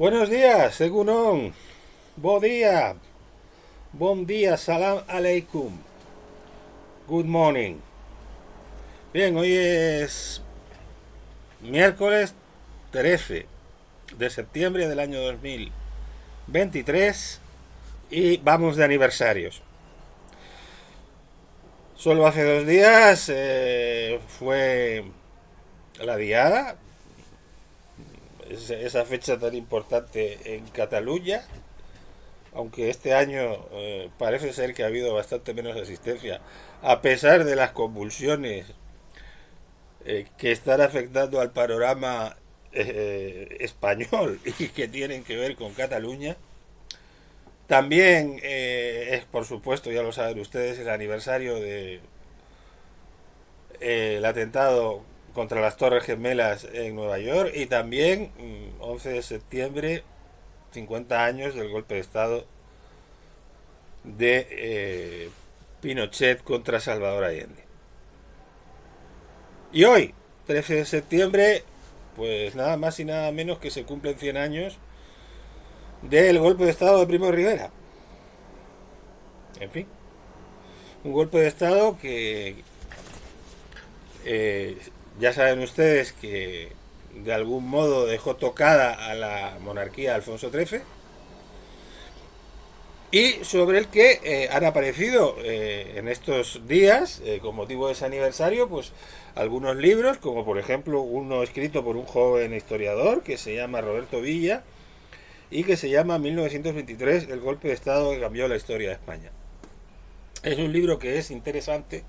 Buenos días, Egunon. Buen día, salam aleikum. Good morning. Bien, hoy es miércoles 13 de septiembre del año 2023 y vamos de aniversarios. Solo hace 2 días fue la Diada, esa fecha tan importante en Cataluña, aunque este año parece ser que ha habido bastante menos asistencia, a pesar de las convulsiones que están afectando al panorama español y que tienen que ver con Cataluña. También es, por supuesto, ya lo saben ustedes, el aniversario de el atentado contra las Torres Gemelas en Nueva York y también 11 de septiembre, 50 años del golpe de Estado de Pinochet contra Salvador Allende. Y hoy, 13 de septiembre, pues nada más y nada menos que se cumplen 100 años del golpe de Estado de Primo de Rivera. En fin, un golpe de Estado que ya saben ustedes que de algún modo dejó tocada a la monarquía de Alfonso XIII y sobre el que han aparecido en estos días, con motivo de ese aniversario, pues algunos libros, como por ejemplo uno escrito por un joven historiador que se llama Roberto Villa y que se llama 1923, el golpe de Estado que cambió la historia de España. Es un libro que es interesante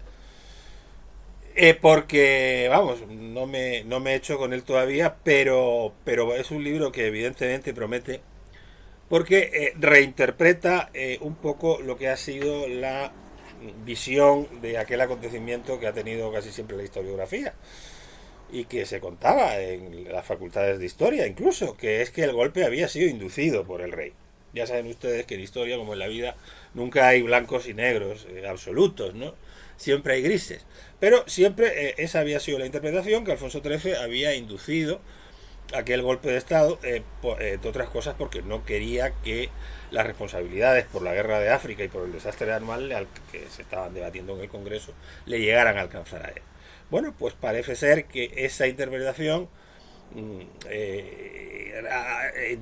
porque, vamos, no me he hecho con él todavía, pero es un libro que evidentemente promete porque reinterpreta un poco lo que ha sido la visión de aquel acontecimiento que ha tenido casi siempre la historiografía y que se contaba en las facultades de historia incluso, que es que el golpe había sido inducido por el rey. Ya saben ustedes que en historia, como en la vida, nunca hay blancos y negros absolutos, ¿no? Siempre hay grises. Pero siempre esa había sido la interpretación, que Alfonso XIII había inducido aquel golpe de Estado, entre otras cosas porque no quería que las responsabilidades por la guerra de África y por el desastre anual al que se estaban debatiendo en el Congreso le llegaran a alcanzar a él. Bueno, pues parece ser que esa interpretación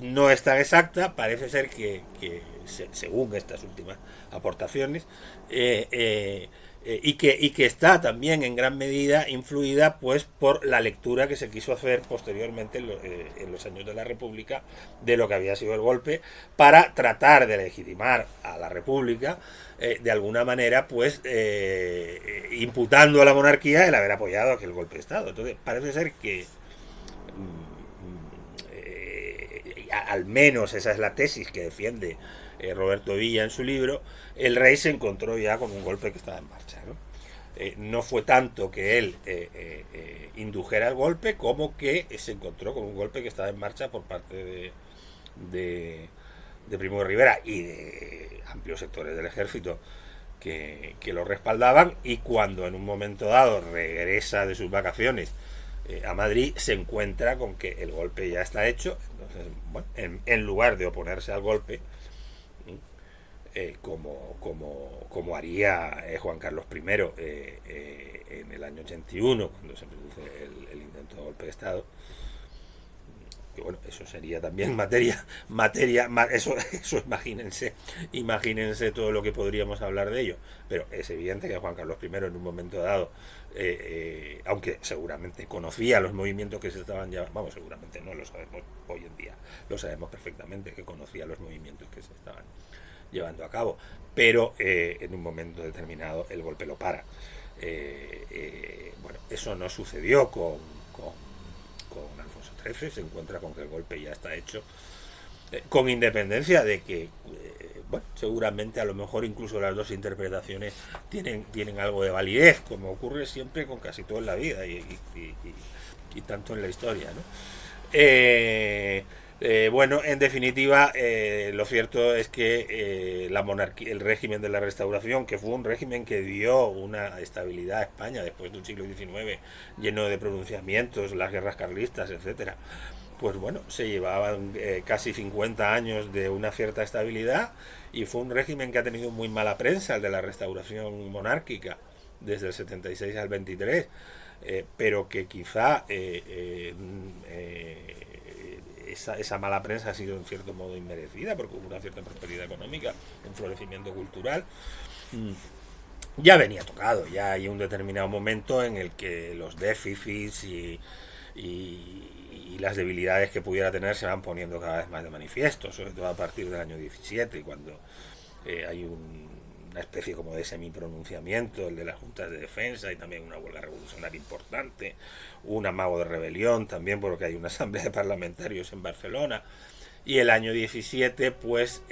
no es tan exacta, parece ser según estas últimas aportaciones, y que está también en gran medida influida pues por la lectura que se quiso hacer posteriormente en los años de la República de lo que había sido el golpe para tratar de legitimar a la República de alguna manera pues imputando a la monarquía el haber apoyado aquel golpe de Estado. Entonces parece ser que al menos esa es la tesis que defiende Roberto Villa en su libro. El rey se encontró ya con un golpe que estaba en marcha, ¿no? No fue tanto que él indujera el golpe como que se encontró con un golpe que estaba en marcha por parte de Primo de Rivera y de amplios sectores del ejército que lo respaldaban, y cuando en un momento dado regresa de sus vacaciones a Madrid se encuentra con que el golpe ya está hecho. Entonces, bueno, en lugar de oponerse al golpe, como haría Juan Carlos I en el año 81, cuando se produce el intento de golpe de Estado, que bueno, eso sería también eso imagínense todo lo que podríamos hablar de ello, pero es evidente que Juan Carlos I en un momento dado, aunque seguramente conocía los movimientos que se estaban llevando, vamos, seguramente no lo sabemos hoy en día, lo sabemos perfectamente que conocía los movimientos que se estaban llevando a cabo, pero en un momento determinado el golpe lo para. Bueno, eso no sucedió con Alfonso XIII, se encuentra con que el golpe ya está hecho, con independencia de que, bueno, seguramente a lo mejor incluso las dos interpretaciones tienen algo de validez, como ocurre siempre con casi todo en la vida y tanto en la historia, ¿no? Bueno, en definitiva, lo cierto es que la monarquía, el régimen de la Restauración, que fue un régimen que dio una estabilidad a España después de un siglo XIX lleno de pronunciamientos, las guerras carlistas, etcétera, pues bueno, se llevaban casi 50 años de una cierta estabilidad y fue un régimen que ha tenido muy mala prensa, el de la restauración monárquica, desde el 76 al 23, pero que quizá esa mala prensa ha sido en cierto modo inmerecida, porque hubo una cierta prosperidad económica, un florecimiento cultural. Ya venía tocado, ya hay un determinado momento en el que los déficits y las debilidades que pudiera tener se van poniendo cada vez más de manifiesto, sobre todo a partir del año 17, cuando hay una especie como de semipronunciamiento, el de las juntas de defensa, y también una huelga revolucionaria importante, un amago de rebelión también, porque hay una asamblea de parlamentarios en Barcelona. Y el año 17 pues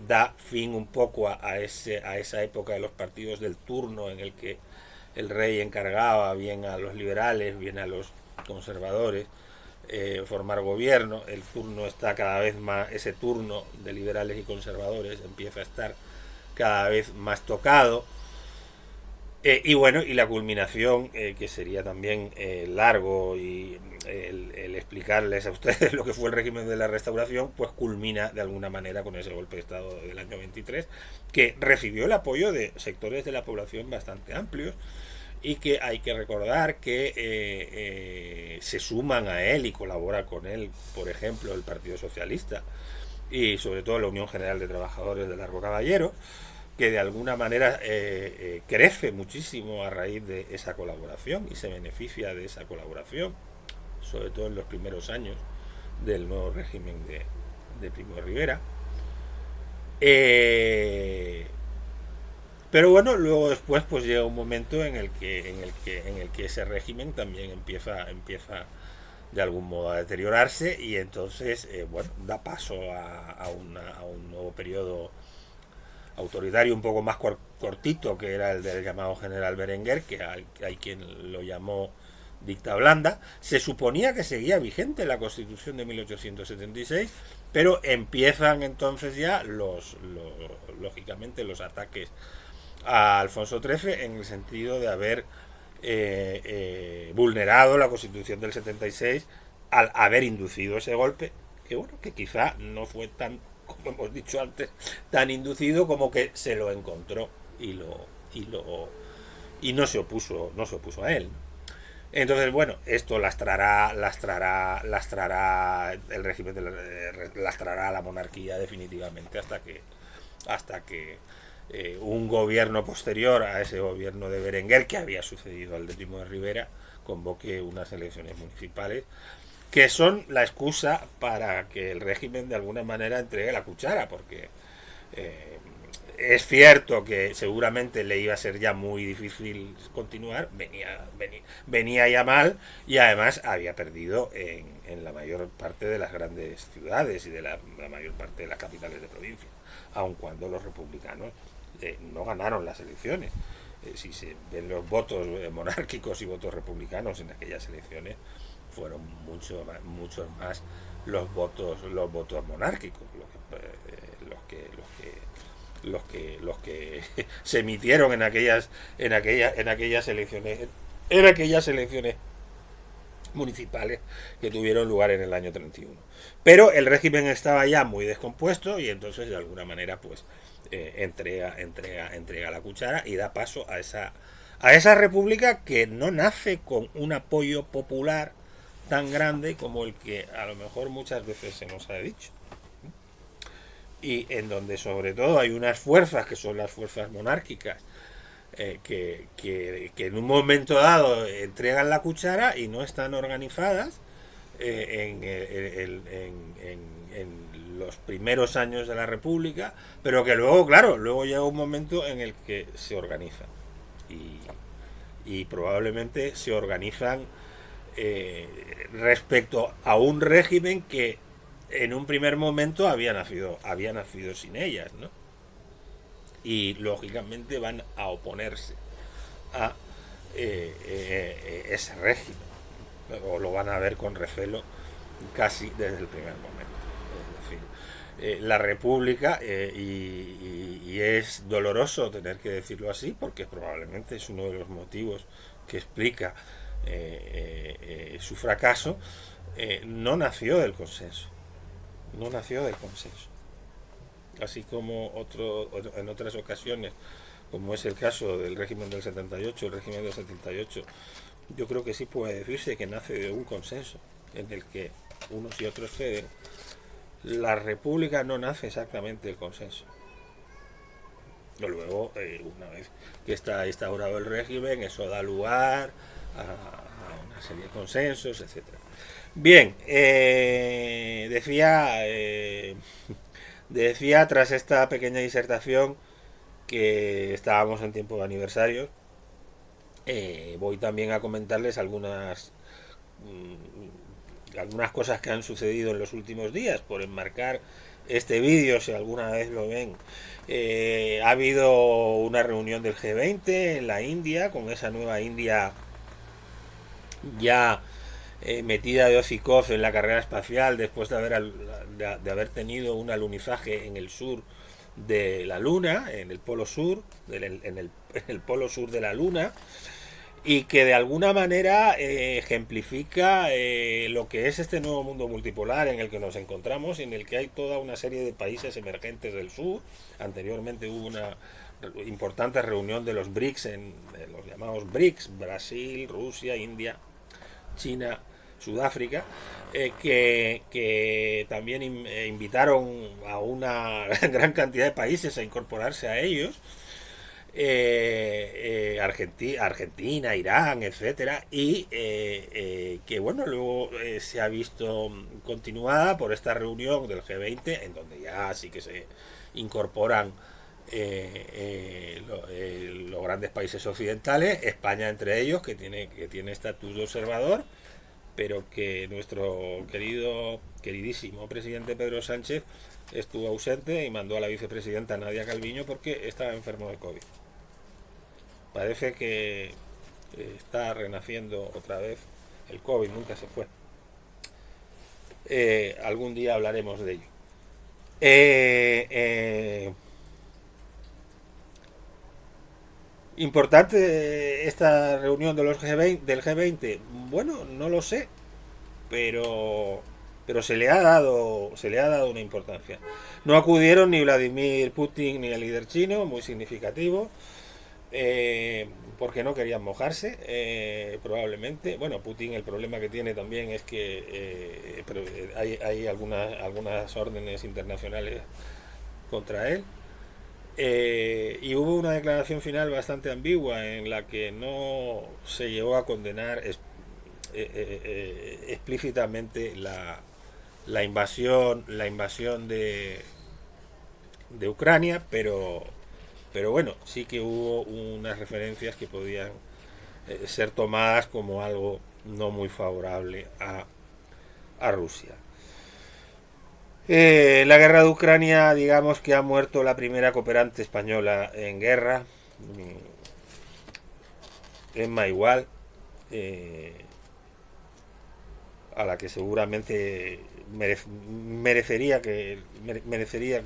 da fin un poco a esa época de los partidos del turno, en el que el rey encargaba bien a los liberales, bien a los conservadores, formar gobierno. El turno está cada vez más, ese turno de liberales y conservadores empieza a estar cada vez más tocado. Y bueno, y la culminación, que sería también largo, y el explicarles a ustedes lo que fue el régimen de la restauración, pues culmina de alguna manera con ese golpe de Estado del año 23, que recibió el apoyo de sectores de la población bastante amplios, y que hay que recordar que se suman a él y colabora con él, por ejemplo, el Partido Socialista y sobre todo la Unión General de Trabajadores de Largo Caballero, que de alguna manera crece muchísimo a raíz de esa colaboración y se beneficia de esa colaboración, sobre todo en los primeros años del nuevo régimen de Primo de Rivera. Pero bueno, luego después pues llega un momento en el que ese régimen también empieza de algún modo a deteriorarse, y entonces bueno, da paso a un nuevo periodo autoritario un poco más cortito, que era el del llamado general Berenguer, que hay quien lo llamó dicta blanda. Se suponía que seguía vigente la Constitución de 1876, pero empiezan entonces ya lógicamente los ataques a Alfonso XIII, en el sentido de haber vulnerado la Constitución del 76 al haber inducido ese golpe, que bueno, que quizá no fue tan, como hemos dicho antes, tan inducido como que se lo encontró y no se opuso a él. Entonces, bueno, esto lastrará el régimen, lastrará la monarquía definitivamente hasta que un gobierno posterior a ese gobierno de Berenguer, que había sucedido al de Primo de Rivera, convoque unas elecciones municipales que son la excusa para que el régimen de alguna manera entregue la cuchara, porque es cierto que seguramente le iba a ser ya muy difícil continuar, venía ya mal, y además había perdido en la mayor parte de las grandes ciudades y de la mayor parte de las capitales de provincia, aun cuando los republicanos no ganaron las elecciones. Si se ven los votos monárquicos y votos republicanos en aquellas elecciones, fueron muchos más los votos monárquicos los que se emitieron en aquellas elecciones municipales que tuvieron lugar en el año 31. Pero el régimen estaba ya muy descompuesto, y entonces de alguna manera pues entrega la cuchara y da paso a esa república, que no nace con un apoyo popular tan grande como el que a lo mejor muchas veces se nos ha dicho, y en donde sobre todo hay unas fuerzas que son las fuerzas monárquicas, que en un momento dado entregan la cuchara y no están organizadas en los primeros años de la República, pero que luego, claro, luego llega un momento en el que se organizan, y probablemente se organizan respecto a un régimen que en un primer momento había nacido sin ellas, ¿no? Y lógicamente van a oponerse a ese régimen, o lo van a ver con recelo casi desde el primer momento. Es decir, la República, y es doloroso tener que decirlo así, porque probablemente es uno de los motivos que explica su fracaso, no nació del consenso. No nació del consenso. Así como en otras ocasiones, como es el caso del régimen del 78, el régimen del 78, yo creo que sí puede decirse que nace de un consenso en el que unos y otros ceden. La república no nace exactamente del consenso. Luego, una vez que está instaurado el régimen, eso da lugar a una serie de consensos, etcétera. Bien, decía tras esta pequeña disertación que estábamos en tiempo de aniversario. Voy también a comentarles algunas cosas que han sucedido en los últimos días por enmarcar este vídeo si alguna vez lo ven. Ha habido una reunión del G20 en la India, con esa nueva India ya metida de hocicoz en la carrera espacial después de haber tenido un alunizaje en el sur de la Luna, en el polo sur, en el polo sur de la Luna, y que de alguna manera ejemplifica lo que es este nuevo mundo multipolar en el que nos encontramos y en el que hay toda una serie de países emergentes del sur. Anteriormente hubo una importante reunión de los BRICS, de los llamados BRICS, Brasil, Rusia, India, China, Sudáfrica, que también invitaron a una gran cantidad de países a incorporarse a ellos. Argentina, Irán, etcétera, y que bueno, luego se ha visto continuada por esta reunión del G20, en donde ya sí que se incorporan los grandes países occidentales, España entre ellos, que tiene estatus de observador, pero que nuestro queridísimo presidente Pedro Sánchez estuvo ausente y mandó a la vicepresidenta Nadia Calviño porque estaba enfermo de COVID. Parece que está renaciendo otra vez el COVID, nunca se fue. Algún día hablaremos de ello. Importante esta reunión de los del G20. Bueno, no lo sé, pero se le ha dado una importancia. No acudieron ni Vladimir Putin ni el líder chino, muy significativo, porque no querían mojarse, probablemente. Bueno, Putin, el problema que tiene también es que hay algunas órdenes internacionales contra él. Y hubo una declaración final bastante ambigua en la que no se llegó a condenar explícitamente la invasión de Ucrania, pero bueno, sí que hubo unas referencias que podían ser tomadas como algo no muy favorable a Rusia. La guerra de Ucrania, digamos que ha muerto la primera cooperante española en guerra, Emma Igual, a la que seguramente merecería que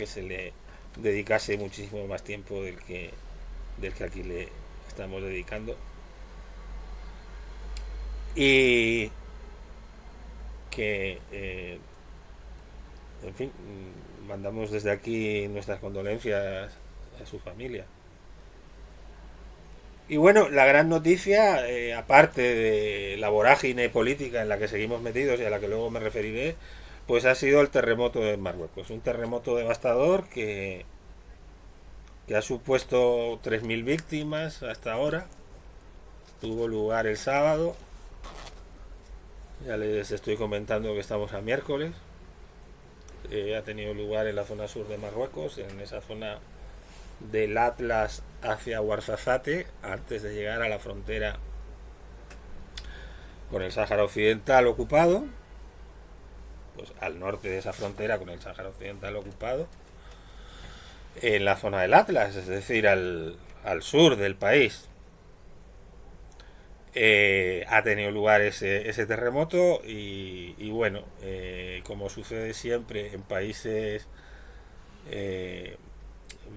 se le dedicase muchísimo más tiempo del que aquí le estamos dedicando. Y que, en fin, mandamos desde aquí nuestras condolencias a su familia. Y bueno, la gran noticia, aparte de la vorágine política en la que seguimos metidos y a la que luego me referiré, pues ha sido el terremoto de Marruecos. Un terremoto devastador que ha supuesto 3.000 víctimas hasta ahora. Tuvo lugar el sábado. Ya les estoy comentando que estamos a miércoles. Ha tenido lugar en la zona sur de Marruecos, en esa zona del Atlas hacia Ouarzazate, antes de llegar a la frontera con el Sáhara Occidental ocupado, pues al norte de esa frontera con el Sáhara Occidental ocupado, en la zona del Atlas, es decir, al sur del país. Ha tenido lugar ese terremoto y bueno, como sucede siempre en países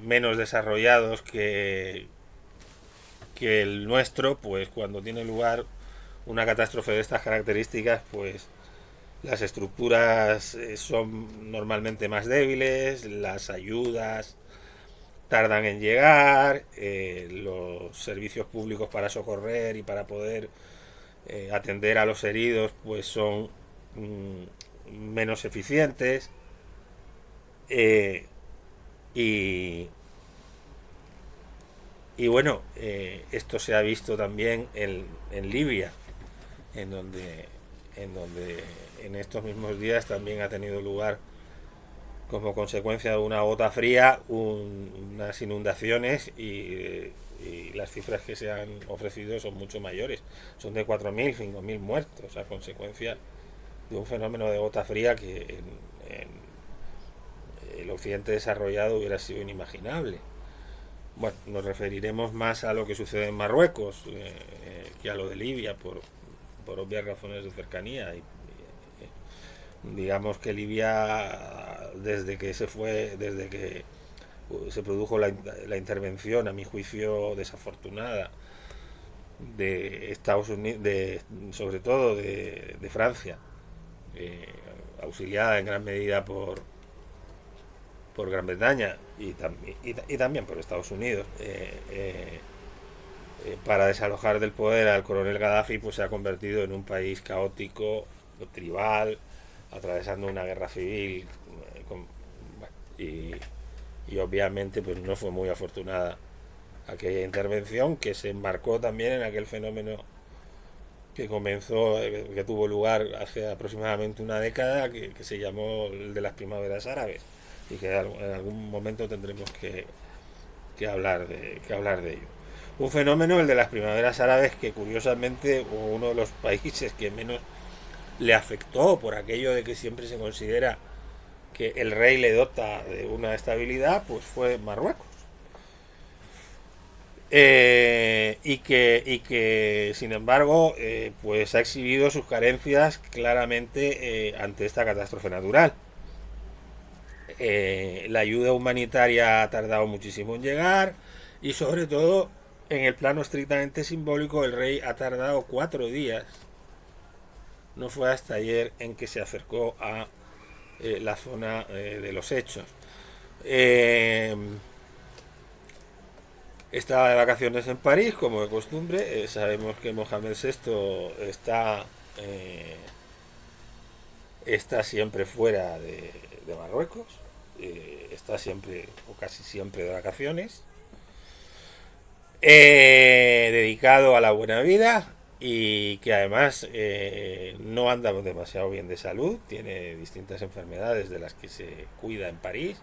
menos desarrollados que el nuestro, pues cuando tiene lugar una catástrofe de estas características, pues Las estructuras son normalmente más débiles, las ayudas tardan en llegar, los servicios públicos para socorrer y para poder atender a los heridos pues son menos eficientes, eh, y, y bueno, esto se ha visto también en Libia, en donde, en donde en estos mismos días también ha tenido lugar, como consecuencia de una gota fría, unas inundaciones, y las cifras que se han ofrecido son mucho mayores. Son de 4.000 5.000 muertos a consecuencia de un fenómeno de gota fría que en el occidente desarrollado hubiera sido inimaginable. Bueno, nos referiremos más a lo que sucede en Marruecos que a lo de Libia por obvias razones de cercanía. Digamos que Libia, desde que se produjo la intervención, a mi juicio desafortunada, de Estados Unidos, sobre todo de Francia, eh, auxiliada en gran medida por Gran Bretaña y también por Estados Unidos, para desalojar del poder al coronel Gaddafi, pues se ha convertido en un país caótico, tribal, atravesando una guerra civil, y, y obviamente pues no fue muy afortunada aquella intervención, que se enmarcó también en aquel fenómeno que comenzó, que tuvo lugar hace aproximadamente una década, que se llamó el de las primaveras árabes, y que en algún momento tendremos que hablar de ello. Un fenómeno, el de las primaveras árabes, que curiosamente uno de los países que menos le afectó, por aquello de que siempre se considera que el rey le dota de una estabilidad, pues fue Marruecos. Y que sin embargo pues ha exhibido sus carencias claramente ante esta catástrofe natural. La ayuda humanitaria ha tardado muchísimo en llegar, y sobre todo en el plano estrictamente simbólico el rey ha tardado 4 días. No fue hasta ayer en que se acercó a la zona de los hechos. Eh, Estaba de vacaciones en París, como de costumbre. Sabemos que Mohamed VI eh, está siempre fuera de Marruecos. Está siempre o casi siempre de vacaciones. Dedicado a la buena vida, y que además no anda demasiado bien de salud. Tiene distintas enfermedades de las que se cuida en París.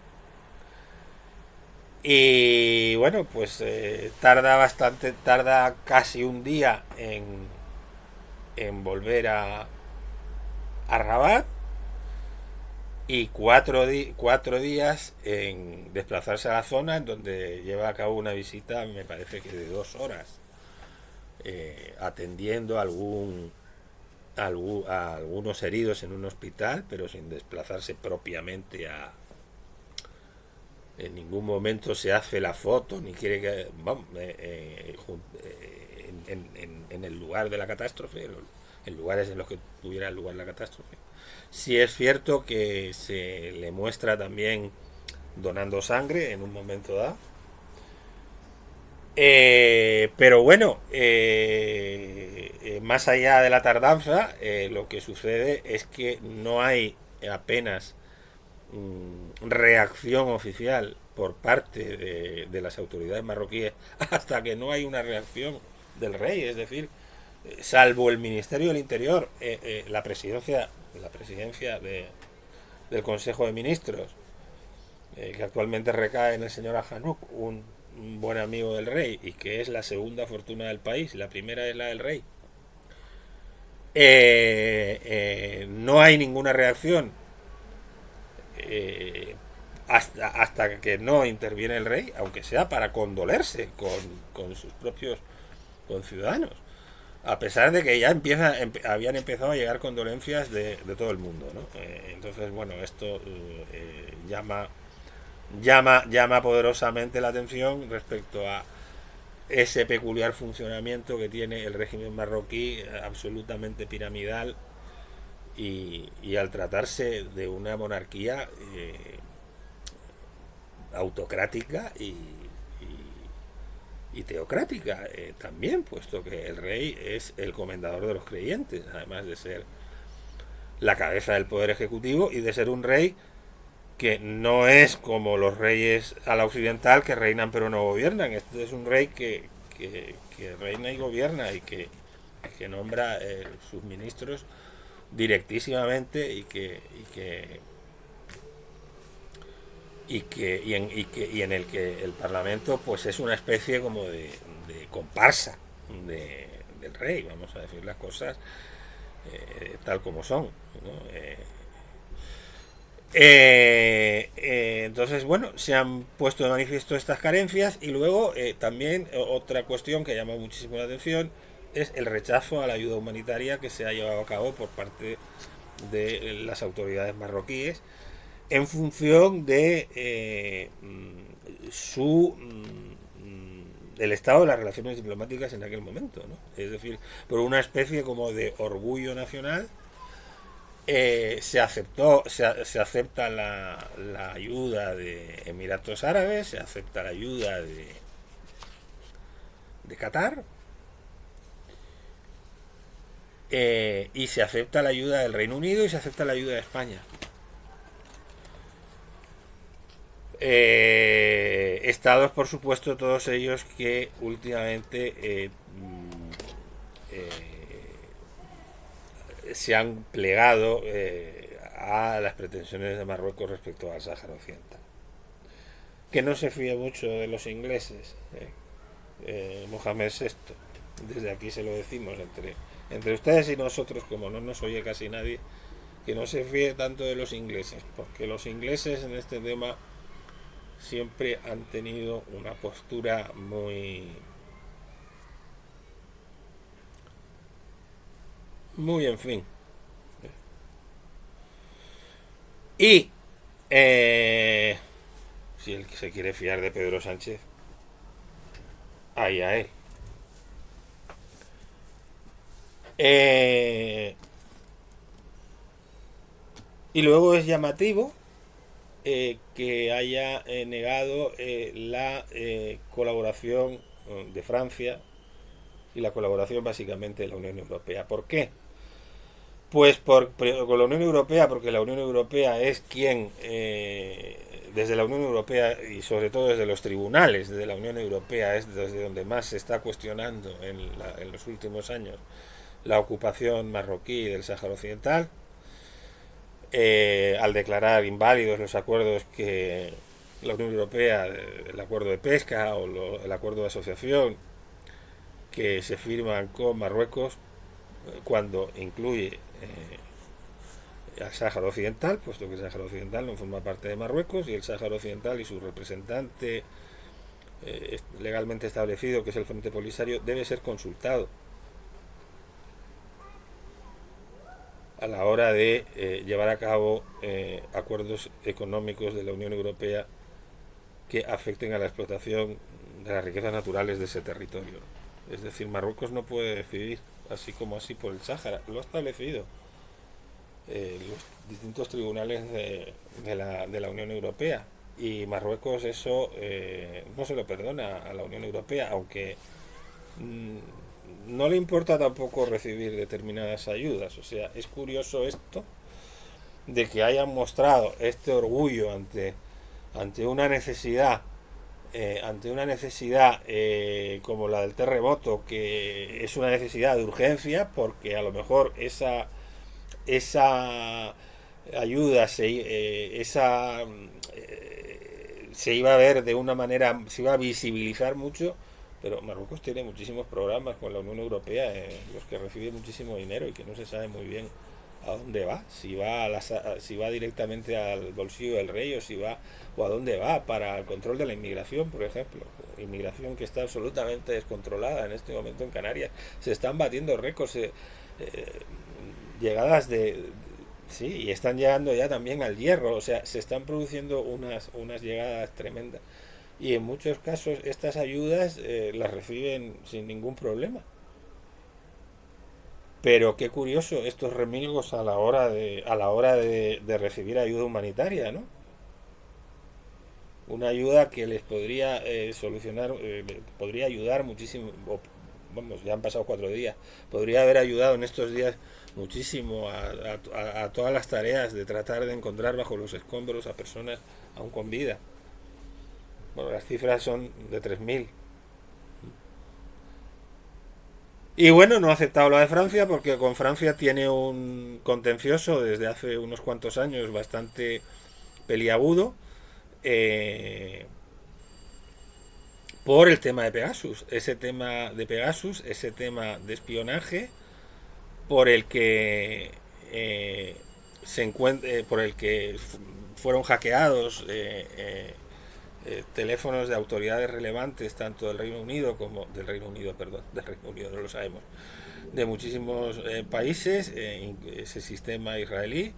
Y bueno, pues tarda casi un día en volver a Rabat, y 4 días en desplazarse a la zona en donde lleva a cabo una visita, me parece que de 2 horas, atendiendo a algunos heridos en un hospital, pero sin desplazarse propiamente en ningún momento se hace la foto ni quiere que vamos, en el lugar de la catástrofe, en lugares en los que tuviera lugar la catástrofe. Sí es cierto que se le muestra también donando sangre en un momento dado. Pero bueno, más allá de la tardanza, lo que sucede es que no hay apenas reacción oficial por parte de las autoridades marroquíes, hasta que no hay una reacción del rey. Es decir, salvo el Ministerio del Interior, la presidencia del Consejo de Ministros, que actualmente recae en el señor Ahanouk, un buen amigo del rey, y que es la segunda fortuna del país. La primera es la del rey. No hay ninguna reacción eh, hasta que no interviene el rey, aunque sea para condolerse con sus propios conciudadanos, a pesar de que ya habían empezado a llegar condolencias de todo el mundo, ¿no? Entonces, bueno, esto llama poderosamente la atención respecto a ese peculiar funcionamiento que tiene el régimen marroquí, absolutamente piramidal, y al tratarse de una monarquía autocrática y teocrática también, puesto que el rey es el comendador de los creyentes, además de ser la cabeza del poder ejecutivo y de ser un rey que no es como los reyes a la occidental que reinan pero no gobiernan. Este es un rey que reina y gobierna y que nombra sus ministros directísimamente y en el que el Parlamento pues es una especie como de comparsa del rey, vamos a decir las cosas tal como son, ¿no? Entonces, bueno, se han puesto de manifiesto estas carencias y luego también otra cuestión que llama muchísimo la atención es el rechazo a la ayuda humanitaria que se ha llevado a cabo por parte de las autoridades marroquíes en función de el estado de las relaciones diplomáticas en aquel momento, ¿no? Es decir, por una especie como de orgullo nacional se acepta la ayuda de Emiratos Árabes, se acepta la ayuda de Qatar y se acepta la ayuda del Reino Unido y se acepta la ayuda de España. Estados, por supuesto, todos ellos que últimamente se han plegado a las pretensiones de Marruecos respecto al Sáhara Occidental. Que no se fíe mucho de los ingleses, Mohamed VI. Desde aquí se lo decimos entre ustedes y nosotros, como no nos oye casi nadie, que no se fíe tanto de los ingleses, porque los ingleses en este tema siempre han tenido una postura muy en fin. Y si el que se quiere fiar de Pedro Sánchez, ahí a él. Y luego es llamativo que haya negado la colaboración de Francia y la colaboración básicamente de la Unión Europea. ¿Por qué? Pues con la Unión Europea, porque la Unión Europea es quien, desde la Unión Europea y sobre todo desde los tribunales de la Unión Europea, es desde donde más se está cuestionando en los últimos años la ocupación marroquí del Sáhara Occidental, al declarar inválidos los acuerdos que la Unión Europea, el acuerdo de pesca o el acuerdo de asociación que se firman con Marruecos, cuando incluye al Sáhara Occidental, puesto que el Sáhara Occidental no forma parte de Marruecos y el Sáhara Occidental y su representante legalmente establecido, que es el Frente Polisario, debe ser consultado a la hora de llevar a cabo acuerdos económicos de la Unión Europea que afecten a la explotación de las riquezas naturales de ese territorio. Es decir, Marruecos no puede decidir así como así por el Sáhara, lo ha establecido los distintos tribunales de la Unión Europea, y Marruecos eso no se lo perdona a la Unión Europea, aunque no le importa tampoco recibir determinadas ayudas. O sea, es curioso esto de que hayan mostrado este orgullo ante una necesidad como la del terremoto, que es una necesidad de urgencia, porque a lo mejor esa ayuda se iba a ver de una manera, se iba a visibilizar mucho, pero Marruecos tiene muchísimos programas con la Unión Europea en los que recibe muchísimo dinero y que no se sabe muy bien a dónde va, si va directamente al bolsillo del rey o a dónde va para el control de la inmigración, por ejemplo. Inmigración que está absolutamente descontrolada en este momento en Canarias. Se están batiendo récords, llegadas sí, y están llegando ya también al Hierro, o sea, se están produciendo unas llegadas tremendas. Y en muchos casos estas ayudas las reciben sin ningún problema. Pero qué curioso estos remilgos a la hora de recibir ayuda humanitaria, ¿no? Una ayuda que les podría solucionar, podría ayudar muchísimo. Vamos, ya han pasado 4 días. Podría haber ayudado en estos días muchísimo a todas las tareas de tratar de encontrar bajo los escombros a personas aún con vida. Bueno, las cifras son de 3.000. Y bueno, no ha aceptado la de Francia porque con Francia tiene un contencioso desde hace unos cuantos años bastante peliagudo, eh, por el tema de Pegasus. Ese tema de Pegasus, ese tema de espionaje por el que por el que fueron hackeados teléfonos de autoridades relevantes tanto del Reino Unido como del Reino Unido, perdón, del Reino Unido no lo sabemos, de muchísimos países, ese sistema israelí,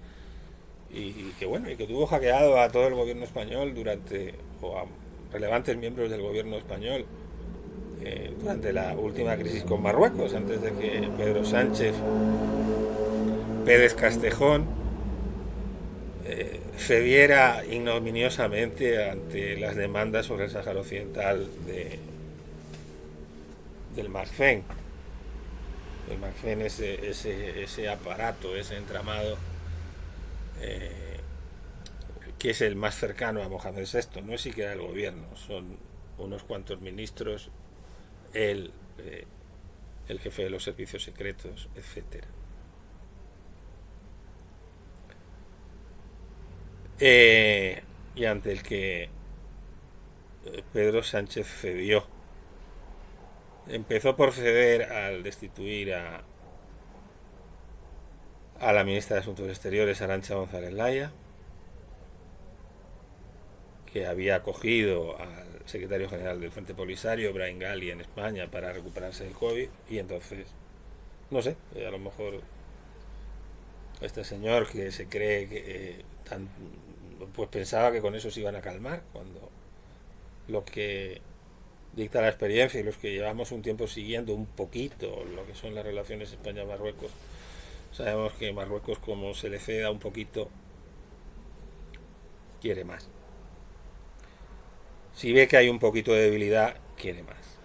y que bueno, y que tuvo hackeado a todo el gobierno español o a relevantes miembros del gobierno español durante la última crisis con Marruecos, antes de que Pedro Sánchez Pérez Castejón cediera ignominiosamente ante las demandas sobre el Sáhara Occidental del MACFEN. El MACFEN, ese aparato, ese entramado, eh, que es el más cercano a Mohamed VI, no es siquiera el gobierno, son unos cuantos ministros, él, el jefe de los servicios secretos, etcétera. Y ante el que Pedro Sánchez cedió. Empezó por ceder al destituir a la ministra de Asuntos Exteriores, Arantxa González Laya, que había acogido al secretario general del Frente Polisario, Brahim Ghali, en España para recuperarse del COVID, y entonces, no sé, a lo mejor este señor que se cree que pues pensaba que con eso se iban a calmar, cuando lo que dicta la experiencia y los que llevamos un tiempo siguiendo un poquito lo que son las relaciones España-Marruecos, sabemos que Marruecos, como se le ceda un poquito, quiere más. Si ve que hay un poquito de debilidad, quiere más.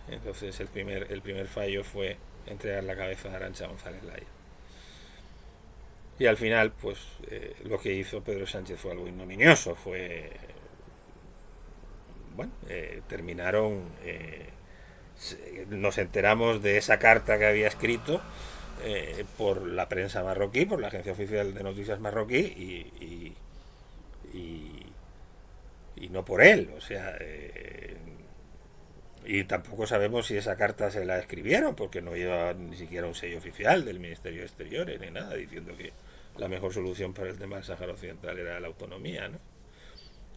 Entonces el primer fallo fue entregar la cabeza a Arantxa González Laya. Y al final, pues lo que hizo Pedro Sánchez fue algo ignominioso. Bueno, terminaron, nos enteramos de esa carta que había escrito por la prensa marroquí, por la agencia oficial de noticias marroquí, y no por él. O sea, y tampoco sabemos si esa carta se la escribieron, porque no lleva ni siquiera un sello oficial del Ministerio de Exteriores ni nada, diciendo que la mejor solución para el tema del Sáhara Occidental era la autonomía, ¿no?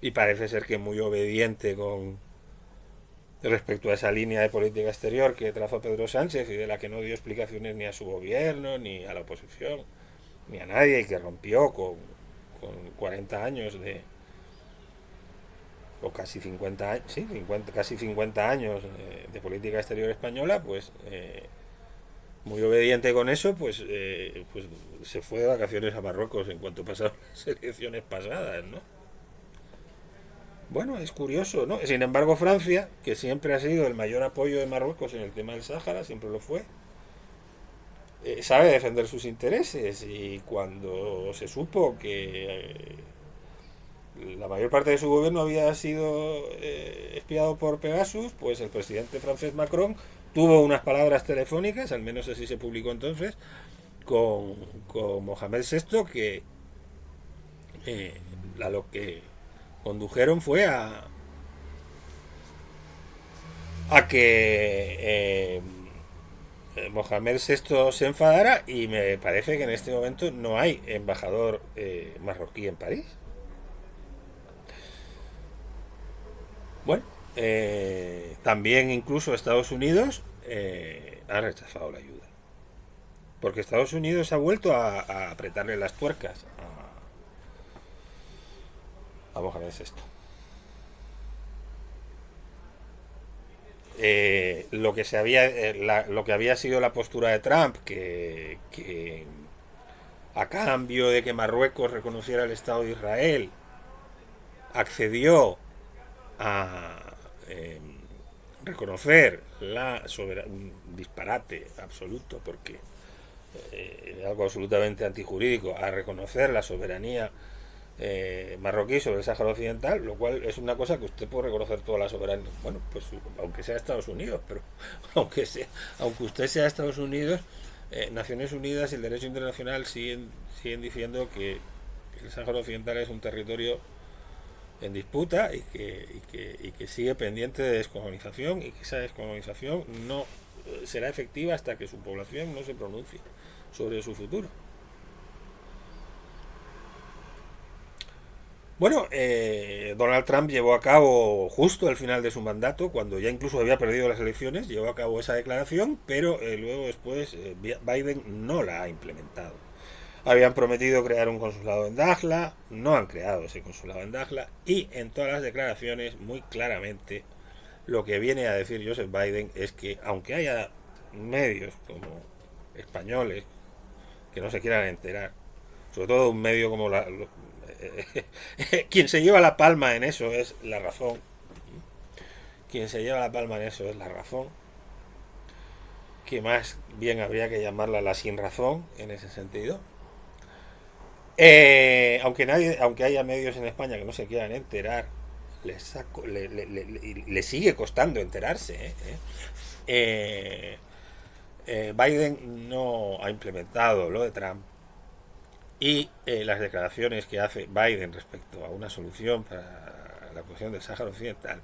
Y parece ser que muy obediente con respecto a esa línea de política exterior que trazó Pedro Sánchez y de la que no dio explicaciones ni a su gobierno, ni a la oposición, ni a nadie, y que rompió con 40 años o casi 50 años, sí, casi 50 años de política exterior española, pues muy obediente con eso, pues se fue de vacaciones a Marruecos en cuanto pasaron las elecciones pasadas, ¿no? Bueno, es curioso, ¿no? Sin embargo, Francia, que siempre ha sido el mayor apoyo de Marruecos en el tema del Sáhara, siempre lo fue, sabe defender sus intereses, y cuando se supo que la mayor parte de su gobierno había sido espiado por Pegasus, pues el presidente francés Macron tuvo unas palabras telefónicas, al menos así se publicó entonces, con Mohamed VI, que lo que condujeron fue a que Mohamed VI se enfadara, y me parece que en este momento no hay embajador marroquí en París. Bueno, también incluso Estados Unidos ha rechazado la ayuda, porque Estados Unidos ha vuelto a apretarle las tuercas a Mohamed VI. lo que lo que había sido la postura de Trump, que a cambio de que Marruecos reconociera el Estado de Israel, accedió a reconocer la soberanía, un disparate absoluto, porque algo absolutamente antijurídico, a reconocer la soberanía marroquí sobre el Sáhara Occidental, lo cual es una cosa que usted puede reconocer toda la soberanía, bueno, pues aunque sea Estados Unidos, pero aunque usted sea Estados Unidos, Naciones Unidas y el derecho internacional siguen diciendo que el Sáhara Occidental es un territorio en disputa y que sigue pendiente de descolonización, y que esa descolonización no será efectiva hasta que su población no se pronuncie sobre su futuro. Bueno, Donald Trump llevó a cabo, justo al final de su mandato, cuando ya incluso había perdido las elecciones, llevó a cabo esa declaración, pero luego después Biden no la ha implementado. Habían prometido crear un consulado en Dakhla, no han creado ese consulado en Dakhla, y en todas las declaraciones muy claramente lo que viene a decir Joseph Biden es que, aunque haya medios como españoles que no se quieran enterar, sobre todo un medio como quien se lleva la palma en eso es La Razón, quien se lleva la palma en eso es La Razón, que más bien habría que llamarla la sin razón en ese sentido. Aunque haya medios en España que no se quieran enterar, le sigue costando enterarse. Biden no ha implementado lo de Trump, y las declaraciones que hace Biden respecto a una solución para la cuestión del Sáhara Occidental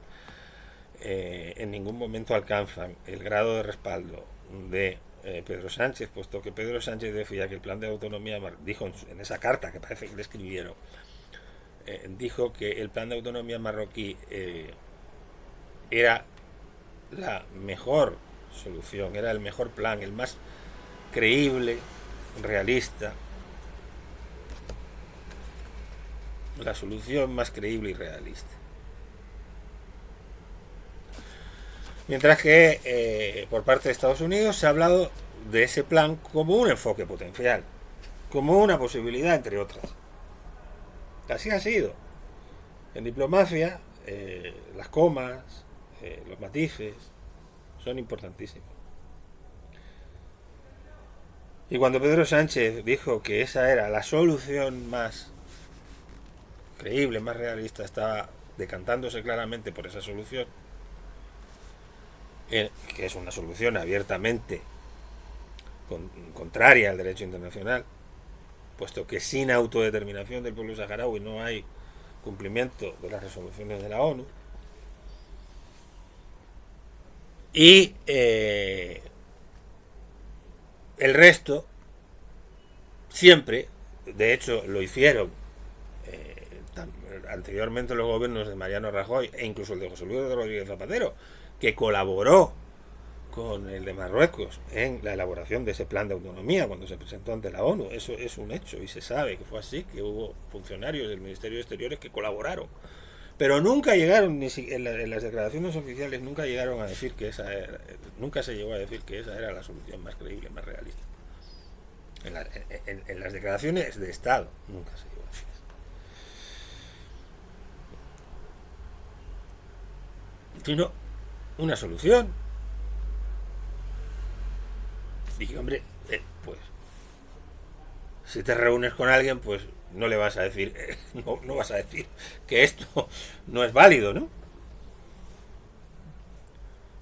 en ningún momento alcanzan el grado de respaldo de Pedro Sánchez, puesto que Pedro Sánchez decía que el plan de autonomía, dijo en esa carta que parece que le escribieron, dijo que el plan de autonomía marroquí era la mejor solución, era el mejor plan, el más creíble, realista, la solución más creíble y realista. Mientras que por parte de Estados Unidos se ha hablado de ese plan como un enfoque potencial, como una posibilidad, entre otras. Así ha sido. En diplomacia, las comas, los matices, son importantísimos. Y cuando Pedro Sánchez dijo que esa era la solución más creíble, más realista, estaba decantándose claramente por esa solución, que es una solución abiertamente contraria al derecho internacional, puesto que sin autodeterminación del pueblo saharaui no hay cumplimiento de las resoluciones de la ONU. Y el resto siempre, de hecho lo hicieron anteriormente los gobiernos de Mariano Rajoy e incluso el de José Luis Rodríguez Zapatero, que colaboró con el de Marruecos en la elaboración de ese plan de autonomía cuando se presentó ante la ONU. Eso es un hecho y se sabe que fue así, que hubo funcionarios del Ministerio de Exteriores que colaboraron. Pero nunca llegaron, en las declaraciones oficiales, nunca llegaron a decir que nunca se llegó a decir que esa era la solución más creíble, más realista. En las declaraciones de Estado nunca se llegó a decir eso. Sino una solución. Dije, hombre, pues si te reúnes con alguien, pues no le vas a decir, no vas a decir que esto no es válido, ¿no?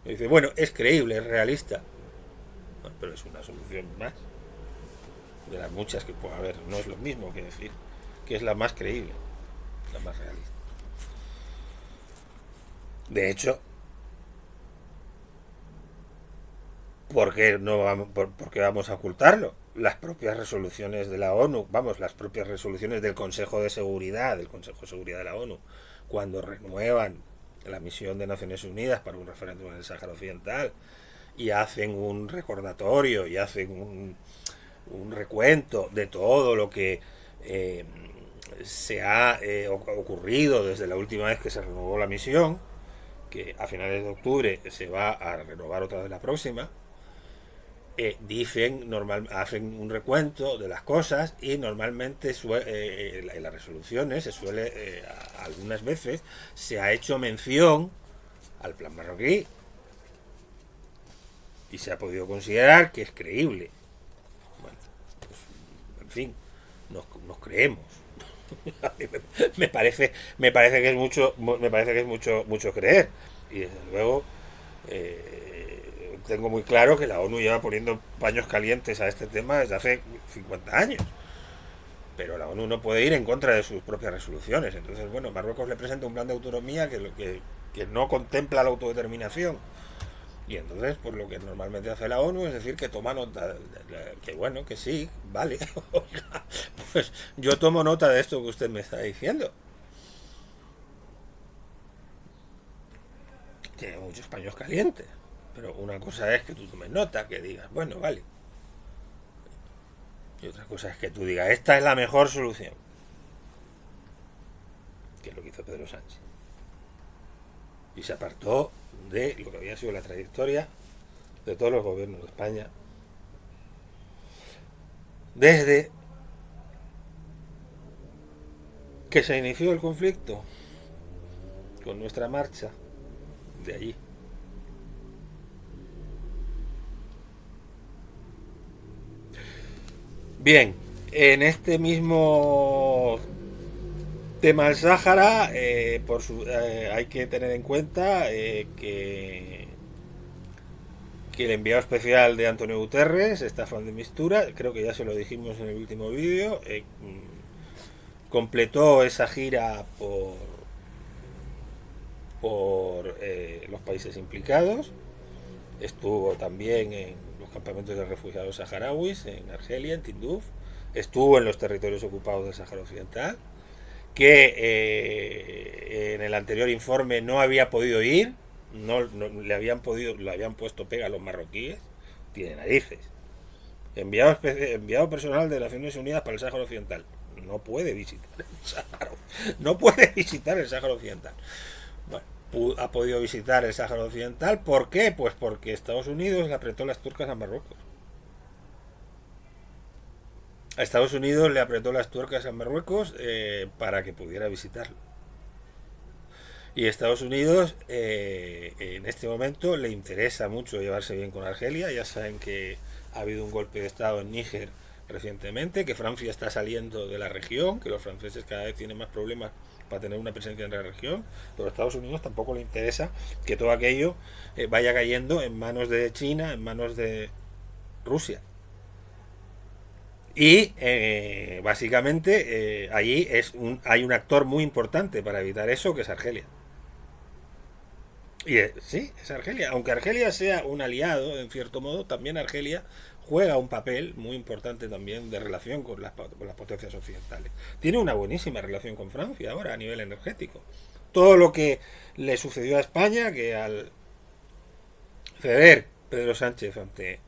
Y dice, bueno, es creíble, es realista, bueno, pero es una solución más de las muchas que puede haber. No es lo mismo que decir que es la más creíble, la más realista. De hecho, ¿por qué vamos a ocultarlo? Las propias resoluciones de la ONU, las propias resoluciones del Consejo de Seguridad, de la ONU, cuando renuevan la misión de Naciones Unidas para un referéndum en el Sáhara Occidental y hacen un recordatorio y hacen un recuento de todo lo que se ha ocurrido desde la última vez que se renovó la misión, que a finales de octubre se va a renovar otra vez la próxima, hacen un recuento de las cosas y normalmente en las resoluciones algunas veces se ha hecho mención al plan marroquí y se ha podido considerar que es creíble. Bueno, pues, en fin, nos creemos. Me parece que es mucho creer, y desde luego tengo muy claro que la ONU lleva poniendo paños calientes a este tema desde hace 50 años, pero la ONU no puede ir en contra de sus propias resoluciones. Entonces, bueno, Marruecos le presenta un plan de autonomía que no contempla la autodeterminación. Y entonces, pues lo que normalmente hace la ONU es decir que toma nota, que bueno, que sí, vale. Pues yo tomo nota de esto que usted me está diciendo. Tiene muchos paños calientes. Pero una cosa es que tú tomes nota, que digas, bueno, vale. Y otra cosa es que tú digas, esta es la mejor solución. Que es lo que hizo Pedro Sánchez. Y se apartó de lo que había sido la trayectoria de todos los gobiernos de España desde que se inició el conflicto con nuestra marcha de allí. Bien, en este mismo tema del Sáhara, hay que tener en cuenta que el enviado especial de Antonio Guterres, Staffan de Mistura, creo que ya se lo dijimos en el último vídeo, completó esa gira por los países implicados. Estuvo también en los campamentos de refugiados saharauis, en Argelia, en Tinduf. Estuvo en los territorios ocupados del Sáhara Occidental, que en el anterior informe no había podido ir, no le habían puesto pega a los marroquíes. Tiene narices. Enviado personal de las Naciones Unidas para el Sáhara Occidental. No puede visitar el Sáhara. No puede visitar el Sáhara Occidental. Bueno, ha podido visitar el Sáhara Occidental. ¿Por qué? Pues porque Estados Unidos le apretó las tuercas a Marruecos. A Estados Unidos le apretó las tuercas a Marruecos para que pudiera visitarlo. Y Estados Unidos en este momento le interesa mucho llevarse bien con Argelia. Ya saben que ha habido un golpe de Estado en Níger recientemente, que Francia está saliendo de la región, que los franceses cada vez tienen más problemas para tener una presencia en la región, pero a Estados Unidos tampoco le interesa que todo aquello vaya cayendo en manos de China, en manos de Rusia. Y básicamente allí hay un actor muy importante para evitar eso, que es Argelia. Y sí, es Argelia. Aunque Argelia sea un aliado, en cierto modo, también Argelia juega un papel muy importante también de relación con las potencias occidentales. Tiene una buenísima relación con Francia ahora a nivel energético. Todo lo que le sucedió a España, que al ceder Pedro Sánchez ante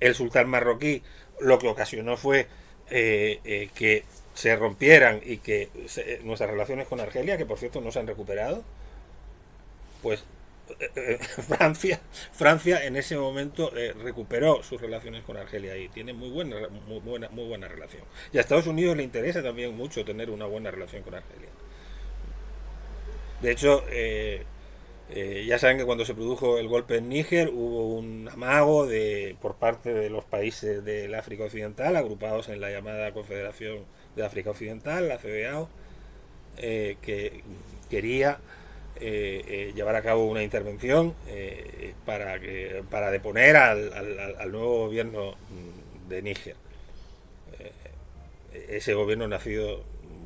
el sultán marroquí, lo que ocasionó fue que se rompieran y que nuestras relaciones con Argelia, que por cierto no se han recuperado, pues Francia en ese momento recuperó sus relaciones con Argelia y tiene muy buena relación. Y a Estados Unidos le interesa también mucho tener una buena relación con Argelia. De hecho, ya saben que cuando se produjo el golpe en Níger hubo un amago por parte de los países del África Occidental, agrupados en la llamada Confederación de África Occidental, la CEDEAO, que quería llevar a cabo una intervención para deponer al nuevo gobierno de Níger. Ese gobierno nacido,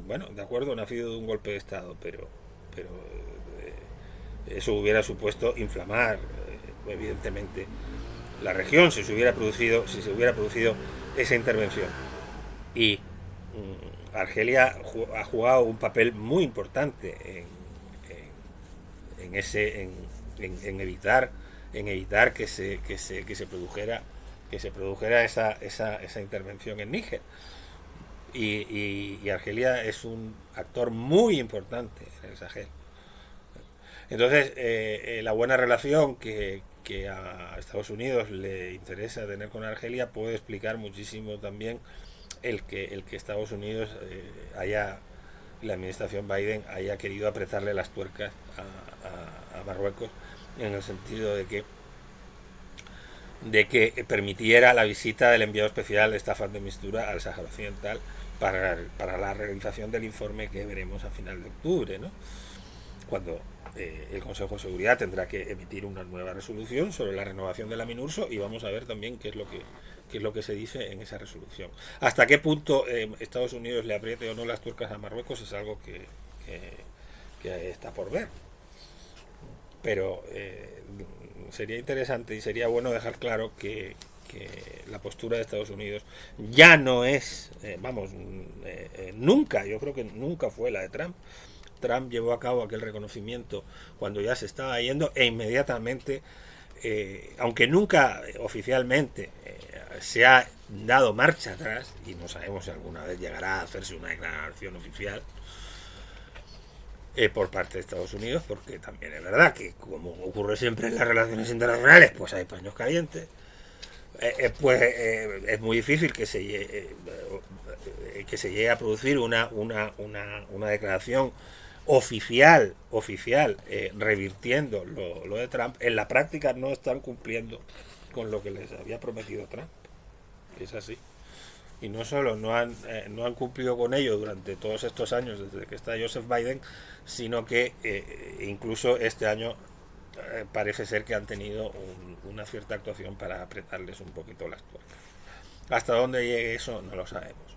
bueno, de acuerdo, nacido de un golpe de Estado, pero eso hubiera supuesto inflamar evidentemente la región si se hubiera producido esa intervención. Y Argelia ha jugado un papel muy importante en evitar que se produjera esa intervención en Níger. Y Argelia es un actor muy importante en el Sahel. Entonces, la buena relación que a Estados Unidos le interesa tener con Argelia puede explicar muchísimo también el que Estados Unidos la administración Biden haya querido apretarle las tuercas a Marruecos, en el sentido de que permitiera la visita del enviado especial de Staffan de Mistura al Sáhara Occidental para la realización del informe que veremos a final de octubre, ¿no? Cuando el Consejo de Seguridad tendrá que emitir una nueva resolución sobre la renovación de la MINURSO, y vamos a ver también qué es lo que se dice en esa resolución. Hasta qué punto Estados Unidos le apriete o no las tuercas a Marruecos es algo que está por ver. Pero sería interesante y sería bueno dejar claro que la postura de Estados Unidos ya no es, nunca, yo creo que nunca fue la de Trump. Trump llevó a cabo aquel reconocimiento cuando ya se estaba yendo, e inmediatamente, aunque nunca oficialmente se ha dado marcha atrás, y no sabemos si alguna vez llegará a hacerse una declaración oficial por parte de Estados Unidos, porque también es verdad que, como ocurre siempre en las relaciones internacionales, pues hay paños calientes. Es muy difícil que se llegue a producir una declaración oficial, revirtiendo lo de Trump. En la práctica no están cumpliendo con lo que les había prometido Trump. Es así. Y no solo no han cumplido con ello durante todos estos años desde que está Joseph Biden, sino que incluso este año parece ser que han tenido una cierta actuación para apretarles un poquito las tuercas. Hasta dónde llegue eso no lo sabemos.